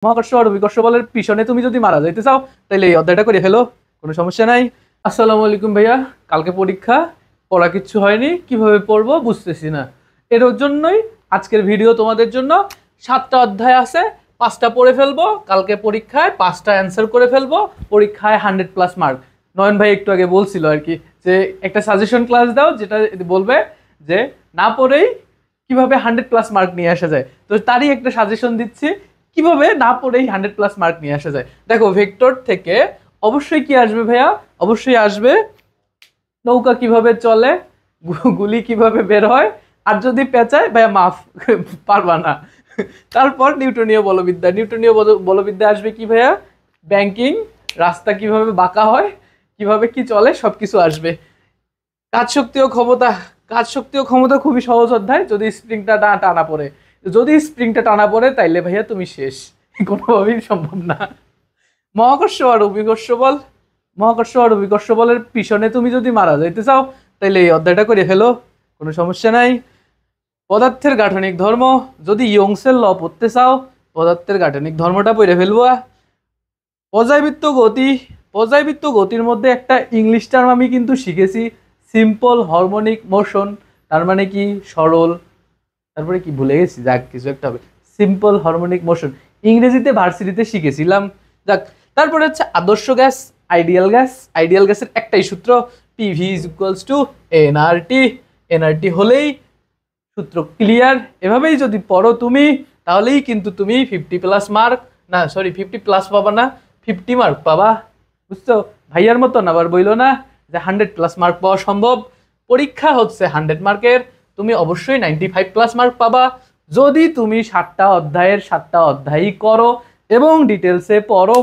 মহাকর্ষ আর অভিকর্ষ বলের পিছনে তুমি যদি মারা যাইতে চাও তাহলে এই অধ্যায়টা করে ফেলো, কোনো সমস্যা নাই। আসসালামু আলাইকুম ভাইয়া, কালকে পরীক্ষা, পড়া কিচ্ছু হয়নি, কিভাবে পড়বো বুঝতেছি না। এর জন্যই আজকের ভিডিও তোমাদের জন্য। 7টা অধ্যায় আছে, 5টা পড়ে ফেলবো, কালকে পরীক্ষায় 5টা অ্যান্সার করে ফেলবো, পরীক্ষায় 100+ মার্ক। নয়ন ভাই একটু আগে বলছিল আর কি যে একটা সাজেশন ক্লাস দাও যেটা বলবে যে না পড়েই কিভাবে 100+ মার্ক নিয়ে আসা যায়। তো তারই একটা সাজেশন দিচ্ছি কিভাবে না পড়েই 100+ মার্ক নিয়ে আসা যায়। দেখো, ভেক্টর থেকে অবশ্যই কি আসবে ভাইয়া, অবশ্যই আসবে নৌকা কিভাবে চলে, গুলি কিভাবে বের হয়, আর যদি পেঁচায় ভাইয়া মাফ পারবা না। তারপর নিউটনীয় বলবিদ্যা, নিউটনীয় বলবিদ্যা আসবে কি ভাইয়া, ব্যাংকিং, রাস্তা কিভাবে বাঁকা হয়, কিভাবে কি চলে, সবকিছু আসবে। কাজ শক্তি ও ক্ষমতা, কাজ শক্তি ও ক্ষমতা খুবই সহজ অধ্যায় যদি স্প্রিংটা না টানা পড়ে। যদি স্প্রিংটা টানা পড়ে তাইলে ভাইয়া তুমি শেষ, কোনোভাবেই সম্ভব না। মহাকর্ষ আর অভিকর্ষ বল, মহাকর্ষ আর অভিকর্ষ বলের পিছনে তুমি যদি মারা যাইতে চাও তাইলে এই অধ্যায়টা করে ফেলো, কোনো সমস্যা নাই। পদার্থের গাঠনিক ধর্ম, যদি ইয়ংসের ল পড়তে চাও পদার্থের গাঠনিক ধর্মটা পড়ে ফেলবো। পর্যায়বৃত্ত গতি, পর্যায়বৃত্ত গতির মধ্যে একটা ইংলিশ টার্ম আমি কিন্তু শিখেছি, সিম্পল হারমোনিক মোশন। তার মানে কি সরল, তারপরে কি ভুলে গেছি, যাক কিছু একটা হবে, সিম্পল হারমোনিক মোশন, ইংরেজিতে ভার্সিটিতে শিখেছিলাম। যাক, তারপরে হচ্ছে আদর্শ গ্যাস, আইডিয়াল গ্যাস। আইডিয়াল গ্যাসের একটাই সূত্র, PV is equals to nRT. NRT হলেই সূত্র ক্লিয়ার। এভাবেই যদি পড়ো তুমি তাহলেই কিন্তু তুমি 50+ মার্ক, না সরি 50+ পাবা না, 50 মার্ক পাবা, বুঝছো? ভাইয়ার মতন আবার বইলো না যে 100+ মার্ক পাওয়া সম্ভব। পরীক্ষা হচ্ছে 100 মার্কের, তুমি অবশ্যই 95+ মার্ক পাবা যদি তুমি 7টা অধ্যায়ের 7টা অধ্যায়ই করো এবং ডিটেলসে পড়ো।